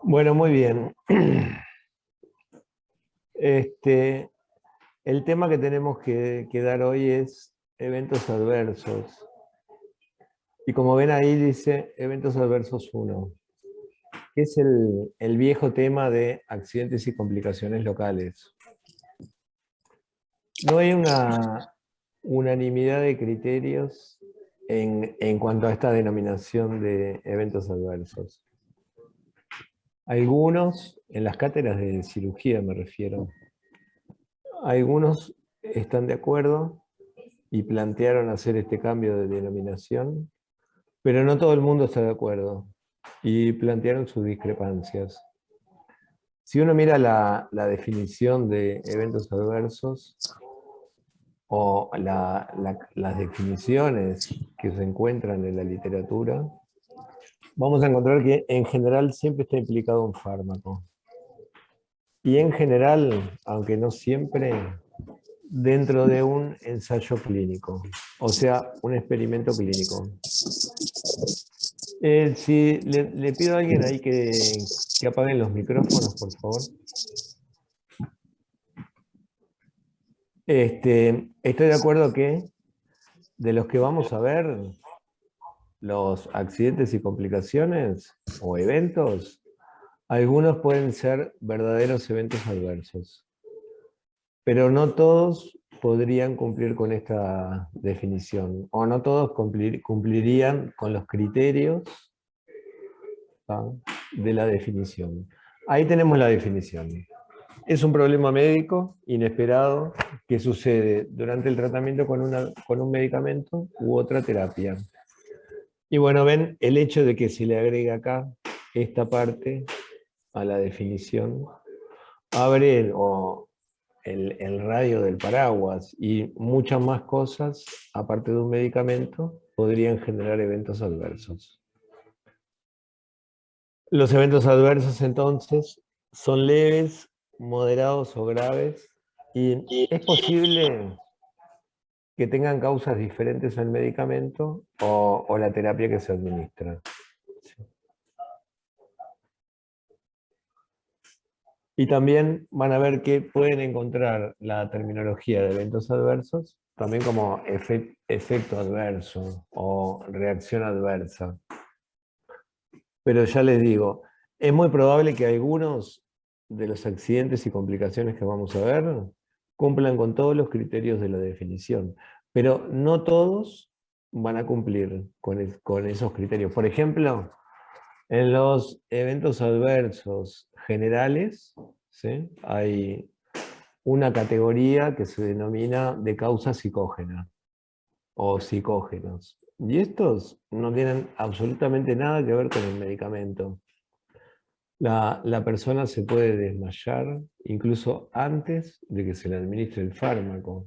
Bueno, muy bien. Este, el tema que tenemos que dar hoy es eventos adversos. Y como ven ahí dice eventos adversos 1, que es el viejo tema de accidentes y complicaciones locales. No hay una unanimidad de criterios en cuanto a esta denominación de eventos adversos. Algunos, en las cátedras de cirugía me refiero, algunos están de acuerdo y plantearon hacer este cambio de denominación, pero no todo el mundo está de acuerdo y plantearon sus discrepancias. Si uno mira la definición de eventos adversos o las definiciones que se encuentran en la literatura, vamos a encontrar que en general siempre está implicado un fármaco. Y en general, aunque no siempre, dentro de un ensayo clínico, o sea, un experimento clínico. Si le pido a alguien ahí que apaguen los micrófonos, por favor. Estoy de acuerdo que de los que vamos a ver, los accidentes y complicaciones o eventos, algunos pueden ser verdaderos eventos adversos, pero no todos podrían cumplir con esta definición, o no todos cumplirían con los criterios, ¿tá?, de la definición. Ahí tenemos la definición. Es un problema médico inesperado que sucede durante el tratamiento con un medicamento u otra terapia. Y bueno, ven el hecho de que se le agrega acá esta parte a la definición, abre el radio del paraguas, y muchas más cosas, aparte de un medicamento, podrían generar eventos adversos. Los eventos adversos, entonces, son leves, moderados o graves, y es posible que tengan causas diferentes al medicamento o la terapia que se administra. Y también van a ver que pueden encontrar la terminología de eventos adversos también como efecto adverso o reacción adversa. Pero ya les digo, es muy probable que algunos de los accidentes y complicaciones que vamos a ver cumplan con todos los criterios de la definición, pero no todos van a cumplir con esos criterios. Por ejemplo, en los eventos adversos generales, ¿sí?, hay una categoría que se denomina de causa psicógena o psicógenos. Y estos no tienen absolutamente nada que ver con el medicamento. La persona se puede desmayar incluso antes de que se le administre el fármaco,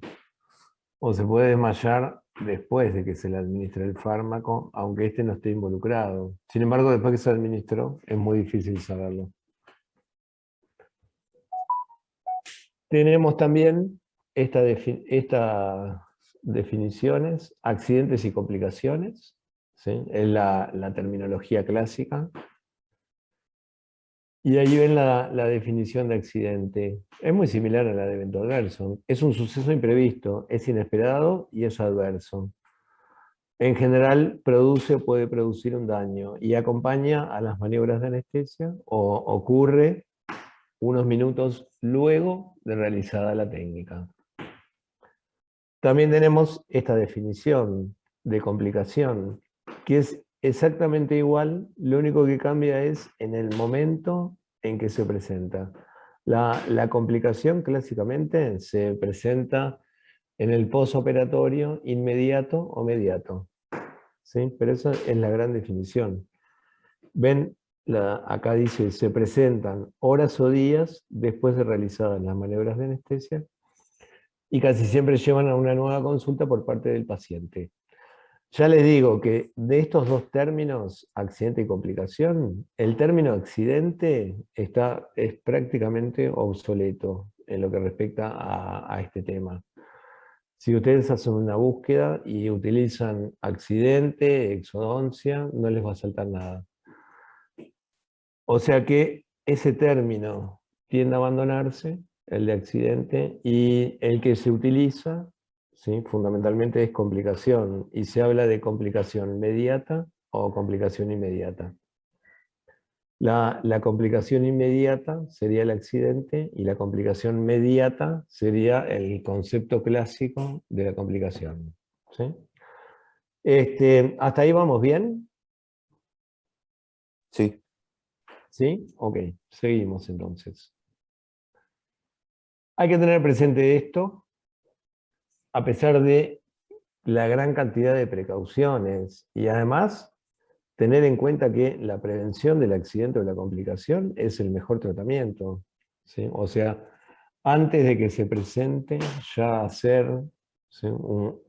o se puede desmayar después de que se le administre el fármaco, aunque éste no esté involucrado. Sin embargo, después que se administró, es muy difícil saberlo. Tenemos también estas definiciones: accidentes y complicaciones, ¿sí?, es la terminología clásica. Y ahí ven la definición de accidente. Es muy similar a la de evento adverso. Es un suceso imprevisto, es inesperado y es adverso. En general, produce o puede producir un daño y acompaña a las maniobras de anestesia o ocurre unos minutos luego de realizada la técnica. También tenemos esta definición de complicación, que es exactamente igual, lo único que cambia es en el momento en que se presenta. La complicación clásicamente se presenta en el posoperatorio inmediato o mediato, ¿sí? Pero esa es la gran definición. Ven, acá dice, se presentan horas o días después de realizadas las maniobras de anestesia, y casi siempre llevan a una nueva consulta por parte del paciente. Ya les digo que de estos dos términos, accidente y complicación, el término accidente es prácticamente obsoleto en lo que respecta a este tema. Si ustedes hacen una búsqueda y utilizan accidente, exodoncia, no les va a saltar nada. O sea que ese término tiende a abandonarse, el de accidente, y el que se utiliza, ¿sí?, fundamentalmente es complicación, y se habla de complicación mediata o complicación inmediata. La complicación inmediata sería el accidente y la complicación mediata sería el concepto clásico de la complicación, ¿sí? ¿Hasta ahí vamos bien? Sí. ¿Sí? Ok, seguimos entonces. Hay que tener presente esto, a pesar de la gran cantidad de precauciones, y además tener en cuenta que la prevención del accidente o de la complicación es el mejor tratamiento, ¿sí? O sea, antes de que se presente, ya hacer, ¿sí?,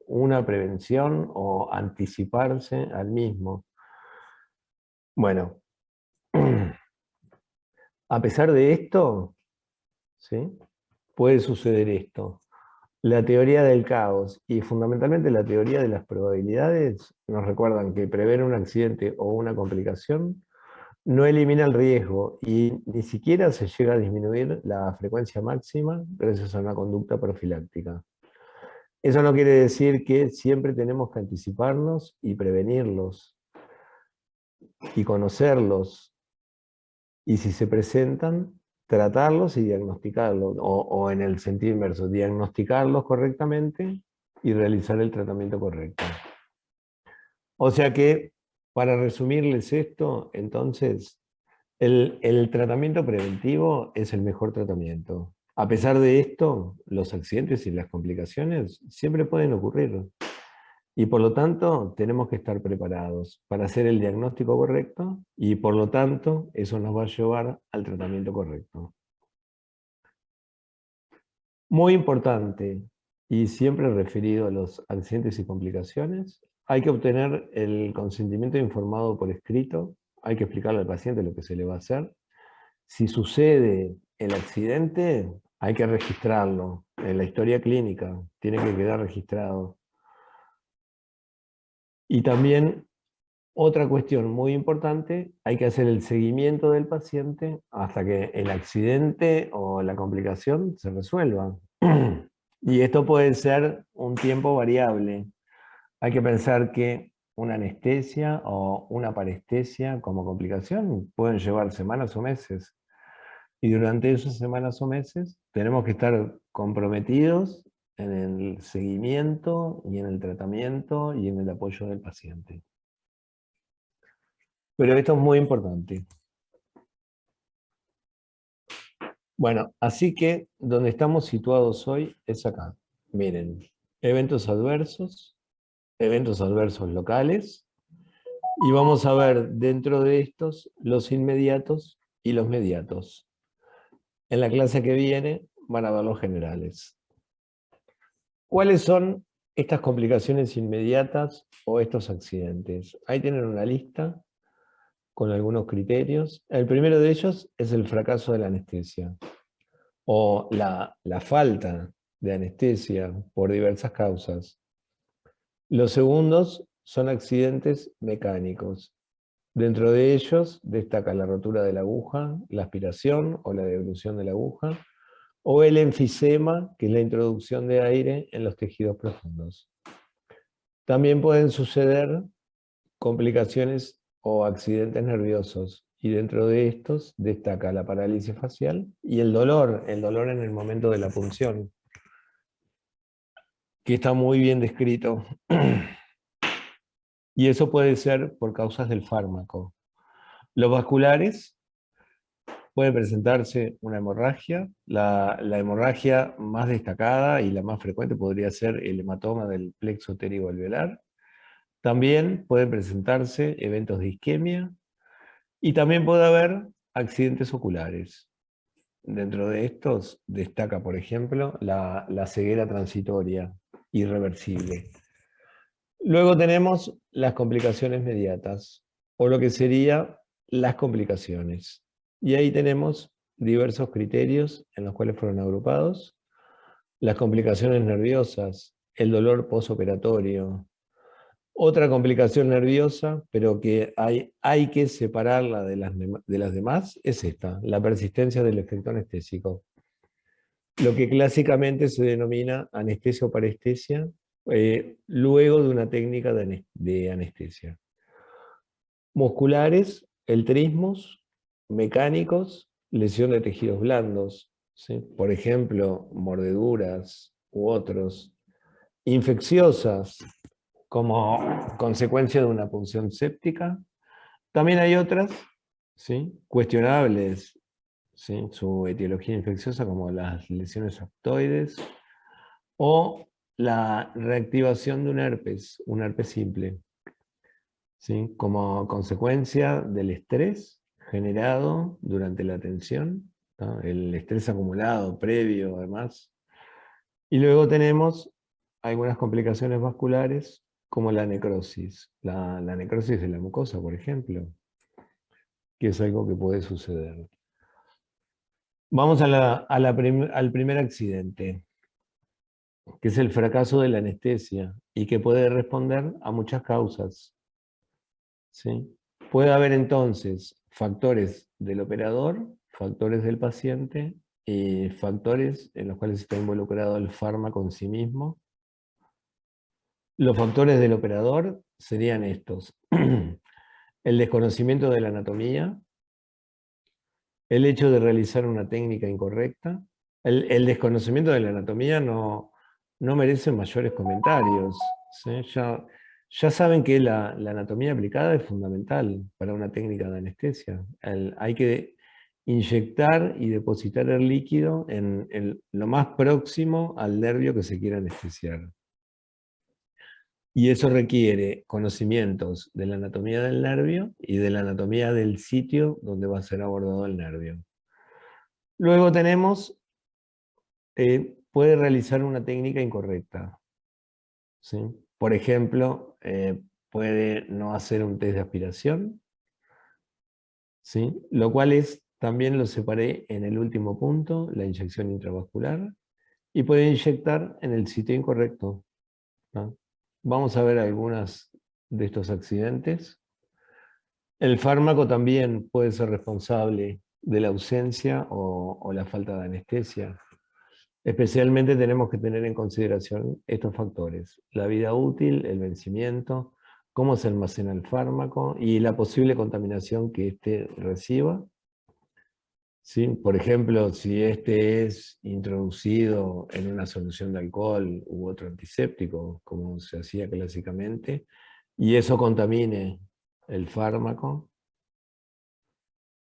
una prevención o anticiparse al mismo. Bueno, a pesar de esto, ¿sí?, puede suceder esto. La teoría del caos y fundamentalmente la teoría de las probabilidades nos recuerdan que prever un accidente o una complicación no elimina el riesgo y ni siquiera se llega a disminuir la frecuencia máxima gracias a una conducta profiláctica. Eso no quiere decir que siempre tenemos que anticiparnos y prevenirlos y conocerlos, y si se presentan, tratarlos y diagnosticarlos, o en el sentido inverso, diagnosticarlos correctamente y realizar el tratamiento correcto. O sea que, para resumirles esto, entonces, el tratamiento preventivo es el mejor tratamiento. A pesar de esto, los accidentes y las complicaciones siempre pueden ocurrir. Y por lo tanto, tenemos que estar preparados para hacer el diagnóstico correcto y por lo tanto, eso nos va a llevar al tratamiento correcto. Muy importante, y siempre referido a los accidentes y complicaciones, hay que obtener el consentimiento informado por escrito, hay que explicarle al paciente lo que se le va a hacer. Si sucede el accidente, hay que registrarlo en la historia clínica, tiene que quedar registrado. Y también, otra cuestión muy importante, hay que hacer el seguimiento del paciente hasta que el accidente o la complicación se resuelva. Y esto puede ser un tiempo variable. Hay que pensar que una anestesia o una parestesia como complicación pueden llevar semanas o meses. Y durante esas semanas o meses tenemos que estar comprometidos en el seguimiento y en el tratamiento y en el apoyo del paciente. Pero esto es muy importante. Bueno, así que donde estamos situados hoy es acá. Miren, eventos adversos locales, y vamos a ver dentro de estos los inmediatos y los mediatos. En la clase que viene van a ver los generales. ¿Cuáles son estas complicaciones inmediatas o estos accidentes? Ahí tienen una lista con algunos criterios. El primero de ellos es el fracaso de la anestesia, o la falta de anestesia por diversas causas. Los segundos son accidentes mecánicos. Dentro de ellos destaca la rotura de la aguja, la aspiración o la devolución de la aguja, o el enfisema, que es la introducción de aire en los tejidos profundos. También pueden suceder complicaciones o accidentes nerviosos, y dentro de estos destaca la parálisis facial y el dolor en el momento de la punción, que está muy bien descrito. Y eso puede ser por causas del fármaco. Los vasculares, puede presentarse una hemorragia. La hemorragia más destacada y la más frecuente podría ser el hematoma del plexo pterigoalveolar. También pueden presentarse eventos de isquemia y también puede haber accidentes oculares. Dentro de estos destaca, por ejemplo, la ceguera transitoria irreversible. Luego tenemos las complicaciones mediatas, o lo que serían las complicaciones. Y ahí tenemos diversos criterios en los cuales fueron agrupados. Las complicaciones nerviosas, el dolor postoperatorio, Otra complicación nerviosa, pero que hay que separarla de las demás, es esta, la persistencia del efecto anestésico. Lo que clásicamente se denomina anestesia o parestesia, luego de una técnica de anestesia. Musculares, eltrismos, mecánicos, lesión de tejidos blandos, ¿sí? Por ejemplo, mordeduras u otros. Infecciosas, como consecuencia de una punción séptica. También hay otras, ¿sí?, cuestionables, ¿sí?, su etiología infecciosa, como las lesiones aftoides, o la reactivación de un herpes simple, ¿sí?, como consecuencia del estrés generado durante la tensión, ¿no?, el estrés acumulado previo además. Y luego tenemos algunas complicaciones vasculares, como la necrosis. La necrosis de la mucosa, por ejemplo, que es algo que puede suceder. Vamos al primer accidente, que es el fracaso de la anestesia, y que puede responder a muchas causas, ¿sí? Puede haber entonces factores del operador, factores del paciente, y factores en los cuales está involucrado el fármaco en sí mismo. Los factores del operador serían estos: el desconocimiento de la anatomía, el hecho de realizar una técnica incorrecta. El desconocimiento de la anatomía no merece mayores comentarios, ¿sí? Ya saben que la anatomía aplicada es fundamental para una técnica de anestesia. Hay que inyectar y depositar el líquido en lo más próximo al nervio que se quiera anestesiar. Y eso requiere conocimientos de la anatomía del nervio y de la anatomía del sitio donde va a ser abordado el nervio. Luego tenemos, puede realizar una técnica incorrecta, ¿sí? Por ejemplo, puede no hacer un test de aspiración, ¿sí?, lo cual también lo separé en el último punto, la inyección intravascular, y puede inyectar en el sitio incorrecto, ¿no? Vamos a ver algunas de estos accidentes. El fármaco también puede ser responsable de la ausencia o la falta de anestesia. Especialmente tenemos que tener en consideración estos factores: la vida útil, el vencimiento, cómo se almacena el fármaco y la posible contaminación que éste reciba, ¿sí? Por ejemplo, si este es introducido en una solución de alcohol u otro antiséptico, como se hacía clásicamente, y eso contamine el fármaco.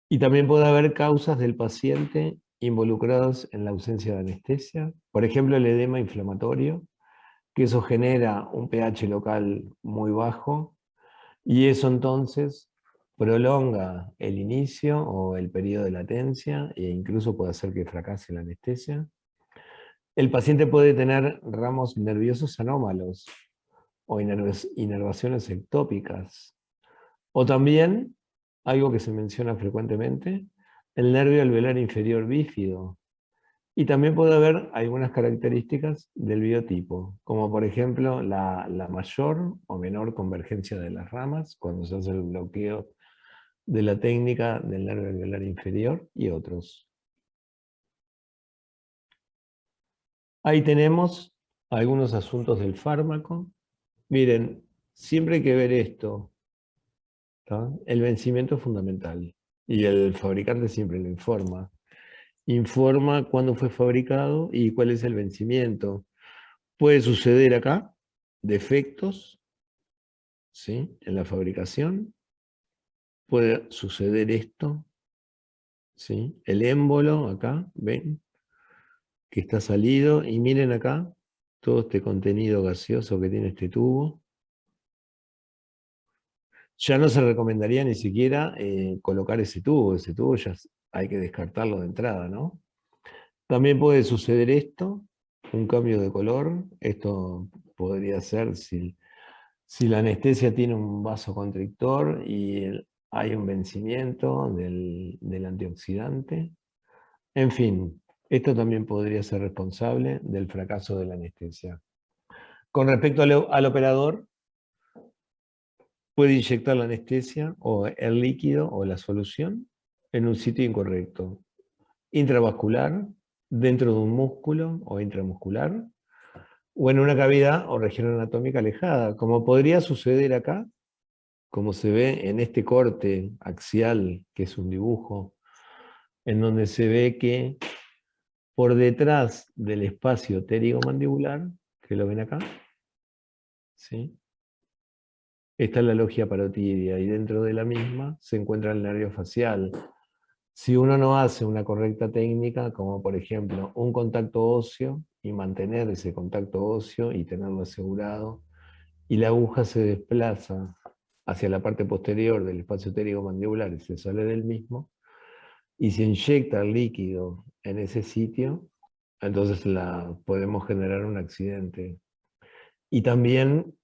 Y también puede haber causas del paciente involucradas en la ausencia de anestesia, por ejemplo el edema inflamatorio, que eso genera un pH local muy bajo, y eso entonces prolonga el inicio o el periodo de latencia e incluso puede hacer que fracase la anestesia. El paciente puede tener ramos nerviosos anómalos o inervaciones ectópicas, o también, algo que se menciona frecuentemente, el nervio alveolar inferior bífido. Y también puede haber algunas características del biotipo, como por ejemplo la mayor o menor convergencia de las ramas, cuando se hace el bloqueo de la técnica del nervio alveolar inferior, y otros. Ahí tenemos algunos asuntos del fármaco. Miren, siempre hay que ver esto, ¿tá? El vencimiento es fundamental, y el fabricante siempre lo informa. Informa cuándo fue fabricado y cuál es el vencimiento. Puede suceder acá defectos, ¿sí?, en la fabricación. Puede suceder esto, ¿sí?, el émbolo acá, ven, que está salido, y miren acá todo este contenido gaseoso que tiene este tubo. Ya no se recomendaría ni siquiera colocar ese tubo ya hay que descartarlo de entrada, ¿no? También puede suceder esto, un cambio de color. Esto podría ser si la anestesia tiene un vasoconstrictor y hay un vencimiento del antioxidante. En fin, esto también podría ser responsable del fracaso de la anestesia. Con respecto al operador, puede inyectar la anestesia o el líquido o la solución en un sitio incorrecto, intravascular, dentro de un músculo o intramuscular, o en una cavidad o región anatómica alejada, como podría suceder acá, como se ve en este corte axial, que es un dibujo, en donde se ve que por detrás del espacio pterigomandibular, que lo ven acá, ¿sí?, está la logia parotidia y dentro de la misma se encuentra el nervio facial. Si uno no hace una correcta técnica, como por ejemplo un contacto óseo y mantener ese contacto óseo y tenerlo asegurado, y la aguja se desplaza hacia la parte posterior del espacio pterigomandibular y se sale del mismo, y se inyecta el líquido en ese sitio, entonces podemos generar un accidente. Y también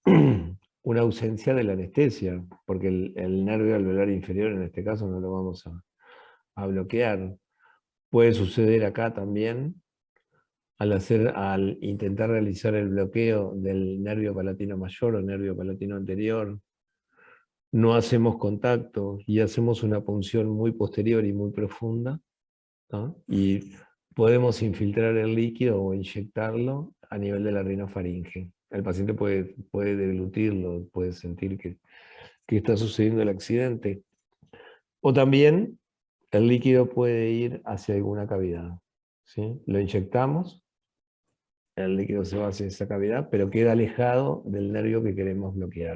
una ausencia de la anestesia, porque el nervio alveolar inferior en este caso no lo vamos a bloquear. Puede suceder acá también al intentar realizar el bloqueo del nervio palatino mayor o nervio palatino anterior. No hacemos contacto y hacemos una punción muy posterior y muy profunda, ¿no? Y podemos infiltrar el líquido o inyectarlo a nivel de la rinofaringe. El paciente puede deglutirlo, puede sentir que está sucediendo el accidente. O también el líquido puede ir hacia alguna cavidad, ¿sí? Lo inyectamos, el líquido se va hacia esa cavidad, pero queda alejado del nervio que queremos bloquear.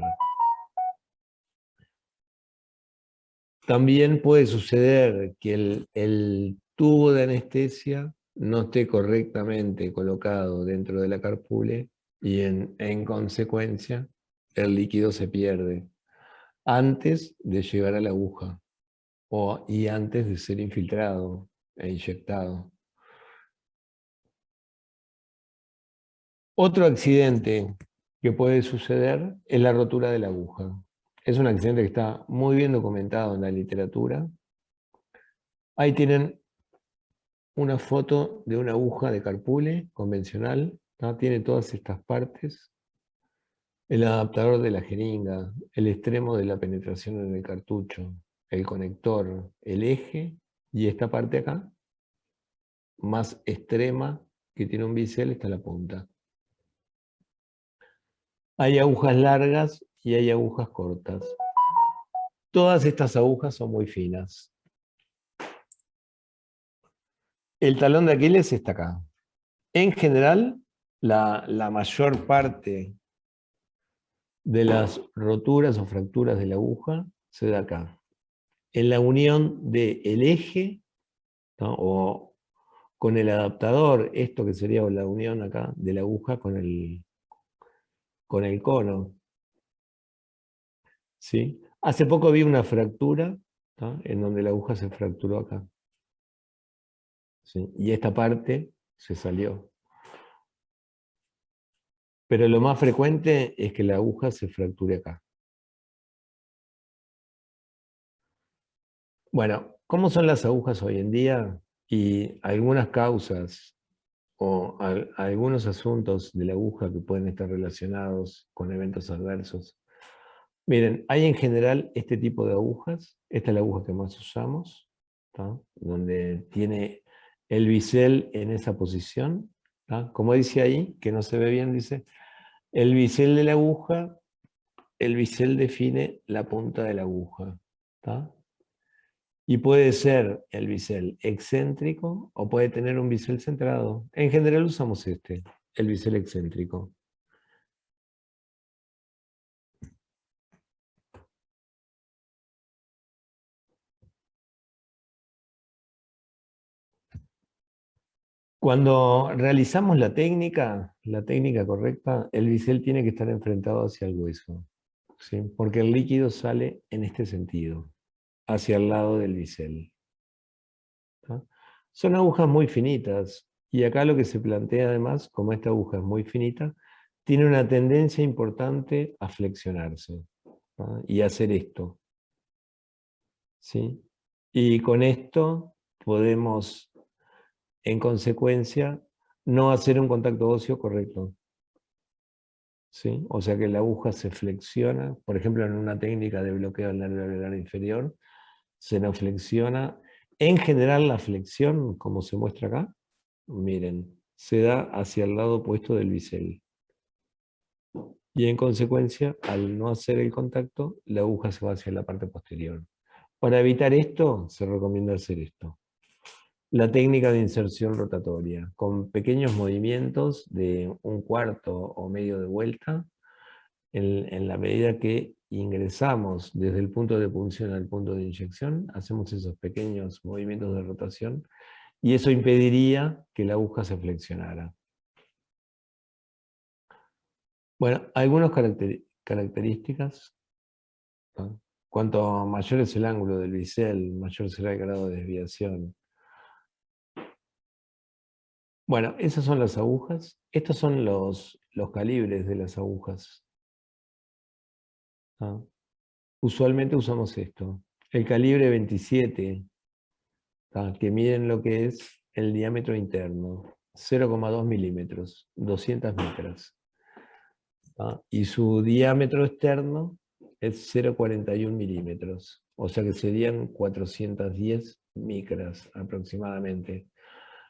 También puede suceder que el tubo de anestesia no esté correctamente colocado dentro de la carpule y en consecuencia el líquido se pierde antes de llegar a la aguja y antes de ser infiltrado e inyectado. Otro accidente que puede suceder es la rotura de la aguja. Es un accidente que está muy bien documentado en la literatura. Ahí tienen una foto de una aguja de carpule convencional, ¿no? Tiene todas estas partes. El adaptador de la jeringa, el extremo de la penetración en el cartucho, el conector, el eje y esta parte acá, más extrema, que tiene un bisel, está la punta. Hay agujas largas y hay agujas cortas. Todas estas agujas son muy finas. El talón de Aquiles está acá. En general, la mayor parte de las roturas o fracturas de la aguja se da acá. En la unión del eje, ¿no?, o con el adaptador, esto que sería la unión acá de la aguja con el cono, ¿sí? Hace poco vi una fractura, ¿no?, en donde la aguja se fracturó acá, ¿sí? Y esta parte se salió. Pero lo más frecuente es que la aguja se fracture acá. Bueno, ¿cómo son las agujas hoy en día? Y algunas causas o algunos asuntos de la aguja que pueden estar relacionados con eventos adversos. Miren, hay en general este tipo de agujas. Esta es la aguja que más usamos, ¿tá?, donde tiene el bisel en esa posición, ¿tá? Como dice ahí, que no se ve bien, dice, el bisel de la aguja, el bisel define la punta de la aguja, ¿tá? Y puede ser el bisel excéntrico o puede tener un bisel centrado. En general usamos el bisel excéntrico. Cuando realizamos la técnica correcta, el bisel tiene que estar enfrentado hacia el hueso, ¿sí? Porque el líquido sale en este sentido, hacia el lado del bisel, ¿tá? Son agujas muy finitas, y acá lo que se plantea además, como esta aguja es muy finita, tiene una tendencia importante a flexionarse, ¿tá?, y hacer esto, ¿sí? Y con esto podemos, en consecuencia, no hacer un contacto óseo correcto. ¿sí? O sea que la aguja se flexiona, por ejemplo, en una técnica de bloqueo del nervio alveolar inferior, se nos flexiona. En general, la flexión, como se muestra acá, miren, se da hacia el lado opuesto del bisel. Y en consecuencia, al no hacer el contacto, la aguja se va hacia la parte posterior. Para evitar esto, se recomienda hacer esto. La técnica de inserción rotatoria, con pequeños movimientos de un cuarto o medio de vuelta, en la medida que ingresamos desde el punto de punción al punto de inyección, hacemos esos pequeños movimientos de rotación y eso impediría que la aguja se flexionara. Bueno, algunas características, ¿no? Cuanto mayor es el ángulo del bisel, mayor será el grado de desviación. Bueno, esas son las agujas. Estos son los calibres de las agujas, ¿no? Usualmente usamos esto. El calibre 27, ¿no? Que miden lo que es el diámetro interno, 0,2 milímetros, 200 micras. ¿No? Y su diámetro externo es 0,41 milímetros, o sea que serían 410 micras aproximadamente.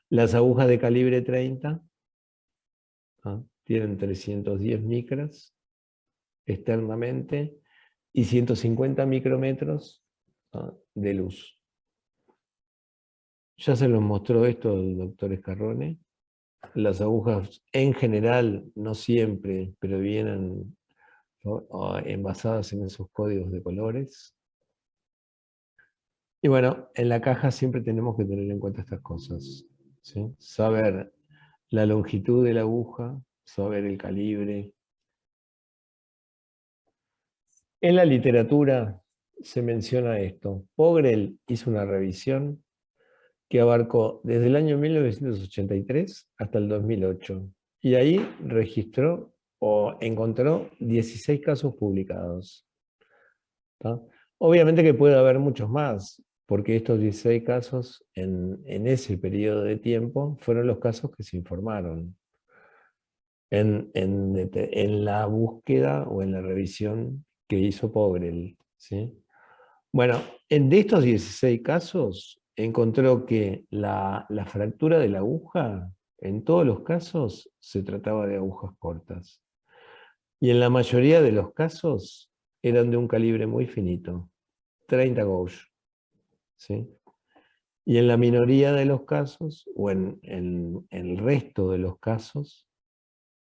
Las agujas de calibre 30, ¿no? Tienen 310 micras externamente y 150 micrómetros, ¿no? De luz. Ya se los mostró esto el doctor Escarrone. Las agujas en general, no siempre, pero vienen, ¿no?, envasadas en esos códigos de colores. Y bueno, en la caja siempre tenemos que tener en cuenta estas cosas, ¿sí? Saber la longitud de la aguja, saber el calibre. En la literatura se menciona esto. Pogrel hizo una revisión que abarcó desde el año 1983 hasta el 2008. Y ahí registró o encontró 16 casos publicados, ¿tá? Obviamente que puede haber muchos más, porque estos 16 casos en ese periodo de tiempo fueron los casos que se informaron en la búsqueda o en la revisión que hizo Pogrel, ¿sí? Bueno, de estos 16 casos, encontró que la fractura de la aguja, en todos los casos, se trataba de agujas cortas. Y en la mayoría de los casos, eran de un calibre muy finito, 30 gauge, ¿sí? Y en la minoría de los casos, o en el resto de los casos,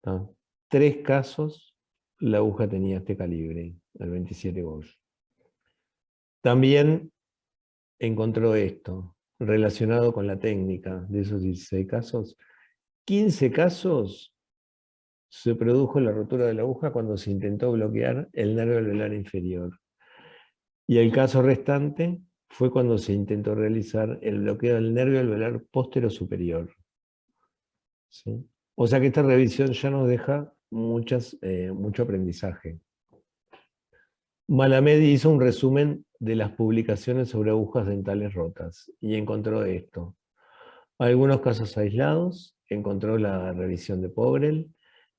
¿tá?, 3 casos, la aguja tenía este calibre, el 27 gauge. También encontró esto, relacionado con la técnica de esos 16 casos. 15 casos se produjo la rotura de la aguja cuando se intentó bloquear el nervio alveolar inferior. Y el caso restante fue cuando se intentó realizar el bloqueo del nervio alveolar póstero superior, ¿sí? O sea que esta revisión ya nos deja mucho aprendizaje. Malamed hizo un resumen de las publicaciones sobre agujas dentales rotas y encontró esto. Algunos casos aislados, encontró la revisión de Pogrel.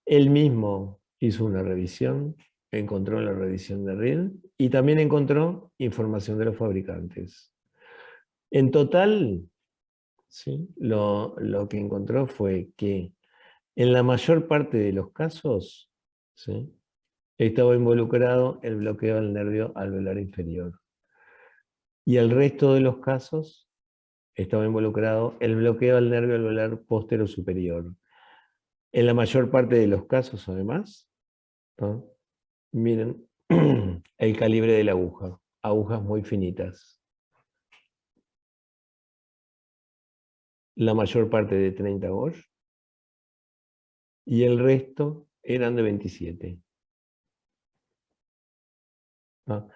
Él mismo hizo una revisión, encontró la revisión de Reed y también encontró información de los fabricantes. En total, ¿sí?, lo que encontró fue que en la mayor parte de los casos, ¿sí?, estaba involucrado el bloqueo del nervio alveolar inferior. Y el resto de los casos estaba involucrado el bloqueo del nervio alveolar póstero superior. En la mayor parte de los casos, además, ¿no?, miren el calibre de la aguja, agujas muy finitas. La mayor parte de 30 gauge y el resto eran de 27. ¿No?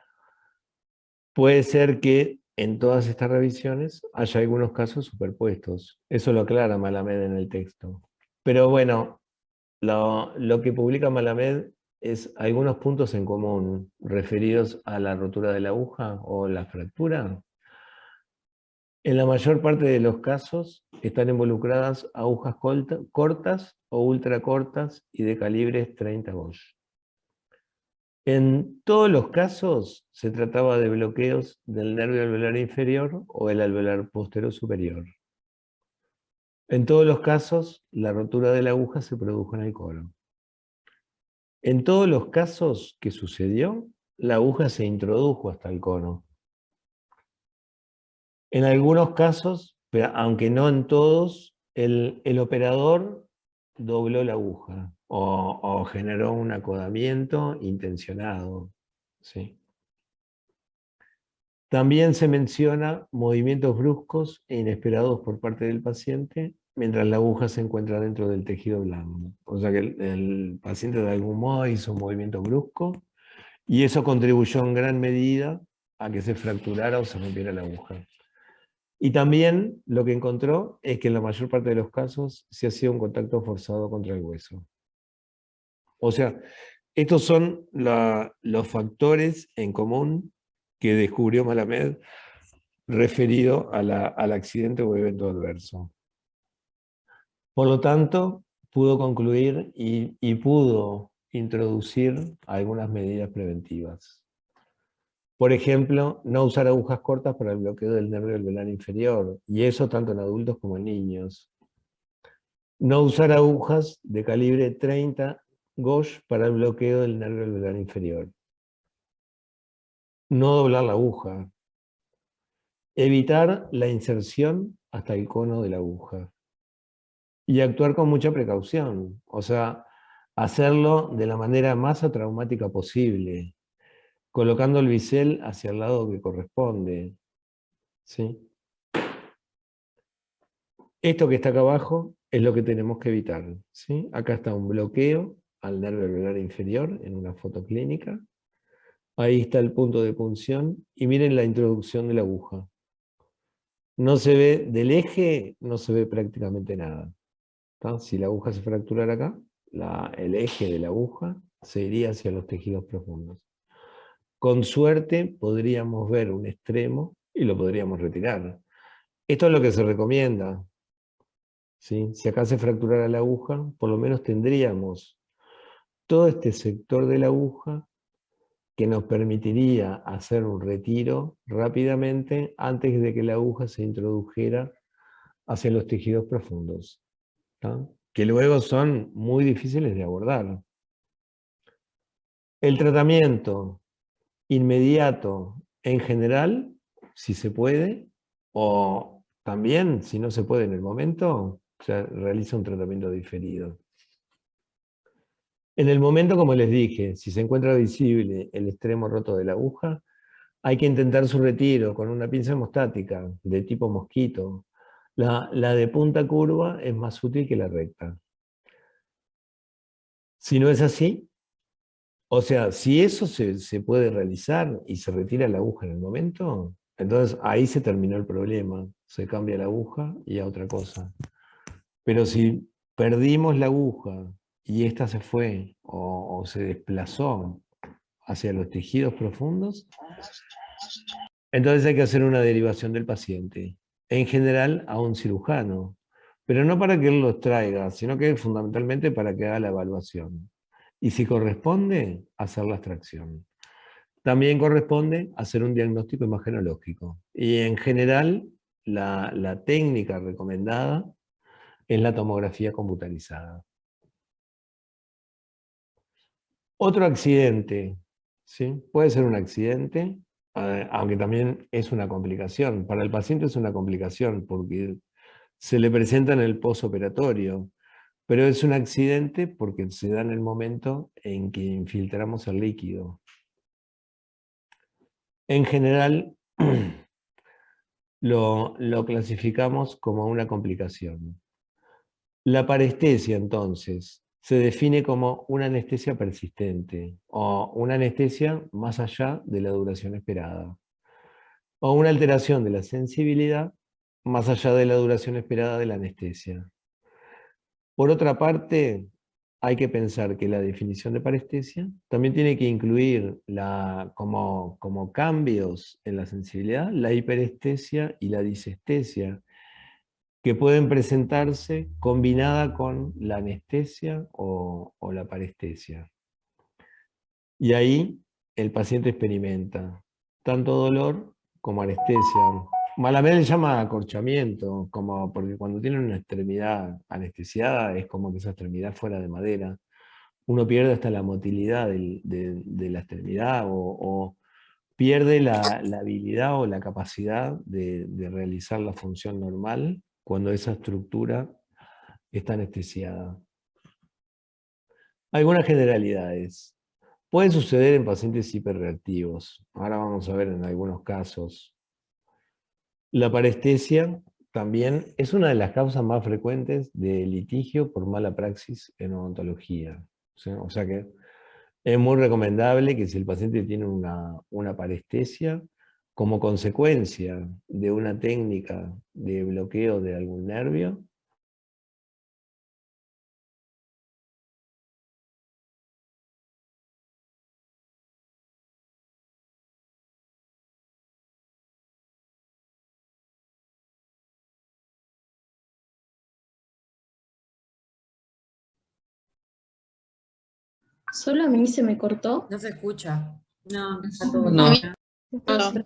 Puede ser que en todas estas revisiones haya algunos casos superpuestos. Eso lo aclara Malamed en el texto. Pero bueno, lo que publica Malamed es algunos puntos en común referidos a la rotura de la aguja o la fractura. En la mayor parte de los casos están involucradas agujas cortas o ultracortas y de calibres 30 Gauge. En todos los casos se trataba de bloqueos del nervio alveolar inferior o el alveolar posterior superior. En todos los casos, la rotura de la aguja se produjo en el cono. En todos los casos que sucedió, la aguja se introdujo hasta el cono. En algunos casos, pero aunque no en todos, el operador dobló la aguja o generó un acodamiento intencionado. ¿Sí? También se menciona movimientos bruscos e inesperados por parte del paciente mientras la aguja se encuentra dentro del tejido blando. O sea que el paciente de algún modo hizo un movimiento brusco y eso contribuyó en gran medida a que se fracturara o se rompiera la aguja. Y también lo que encontró es que en la mayor parte de los casos se hacía un contacto forzado contra el hueso. O sea, estos son los factores en común que descubrió Malamed referido al accidente o evento adverso. Por lo tanto, pudo concluir y pudo introducir algunas medidas preventivas. Por ejemplo, no usar agujas cortas para el bloqueo del nervio alveolar inferior, y eso tanto en adultos como en niños. No usar agujas de calibre 30 Gauge para el bloqueo del nervio alveolar inferior. No doblar la aguja. Evitar la inserción hasta el cono de la aguja. Y actuar con mucha precaución, o sea, hacerlo de la manera más atraumática posible, colocando el bisel hacia el lado que corresponde. ¿Sí? Esto que está acá abajo es lo que tenemos que evitar. ¿Sí? Acá está un bloqueo al nervio alveolar inferior en una foto clínica. Ahí está el punto de punción y miren la introducción de la aguja. No se ve del eje, no se ve prácticamente nada. ¿Tá? Si la aguja se fracturara acá, el eje de la aguja se iría hacia los tejidos profundos. Con suerte podríamos ver un extremo y lo podríamos retirar. Esto es lo que se recomienda. ¿Sí? Si acá se fracturara la aguja, por lo menos tendríamos todo este sector de la aguja que nos permitiría hacer un retiro rápidamente antes de que la aguja se introdujera hacia los tejidos profundos, ¿tá? Que luego son muy difíciles de abordar. El tratamiento inmediato en general, si se puede, o también, si no se puede en el momento, se realiza un tratamiento diferido. En el momento, como les dije, si se encuentra visible el extremo roto de la aguja, hay que intentar su retiro con una pinza hemostática de tipo mosquito. La de punta curva es más útil que la recta. Si no es así, o sea, si eso se puede realizar y se retira la aguja en el momento, entonces ahí se terminó el problema. Se cambia la aguja y a otra cosa. Pero si perdimos la aguja y esta se fue o se desplazó hacia los tejidos profundos, entonces hay que hacer una derivación del paciente, en general a un cirujano, pero no para que él los traiga, sino que fundamentalmente para que haga la evaluación. Y si corresponde, hacer la extracción. También corresponde hacer un diagnóstico imagenológico. Y en general, la técnica recomendada es la tomografía computarizada. Otro accidente, ¿sí? Puede ser un accidente, aunque también es una complicación. Para el paciente es una complicación porque se le presenta en el posoperatorio, pero es un accidente porque se da en el momento en que infiltramos el líquido. En general, lo clasificamos como una complicación. La parestesia, entonces, se define como una anestesia persistente o una anestesia más allá de la duración esperada, o una alteración de la sensibilidad más allá de la duración esperada de la anestesia. Por otra parte, hay que pensar que la definición de parestesia también tiene que incluir como cambios en la sensibilidad, la hiperestesia y la disestesia, que pueden presentarse combinada con la anestesia o la parestesia. Y ahí el paciente experimenta tanto dolor como anestesia. Malamé le llama acorchamiento, porque cuando tiene una extremidad anestesiada es como que esa extremidad fuera de madera. Uno pierde hasta la motilidad de la extremidad o pierde la habilidad o la capacidad de realizar la función normal cuando esa estructura está anestesiada. Algunas generalidades. Pueden suceder en pacientes hiperreactivos. Ahora vamos a ver en algunos casos. La parestesia también es una de las causas más frecuentes de litigio por mala praxis en odontología. ¿Sí? O sea que es muy recomendable que si el paciente tiene una parestesia, como consecuencia de una técnica de bloqueo de algún nervio, ¿Solo a mí se me cortó? No se escucha. No, Está todo no. bien. Entonces,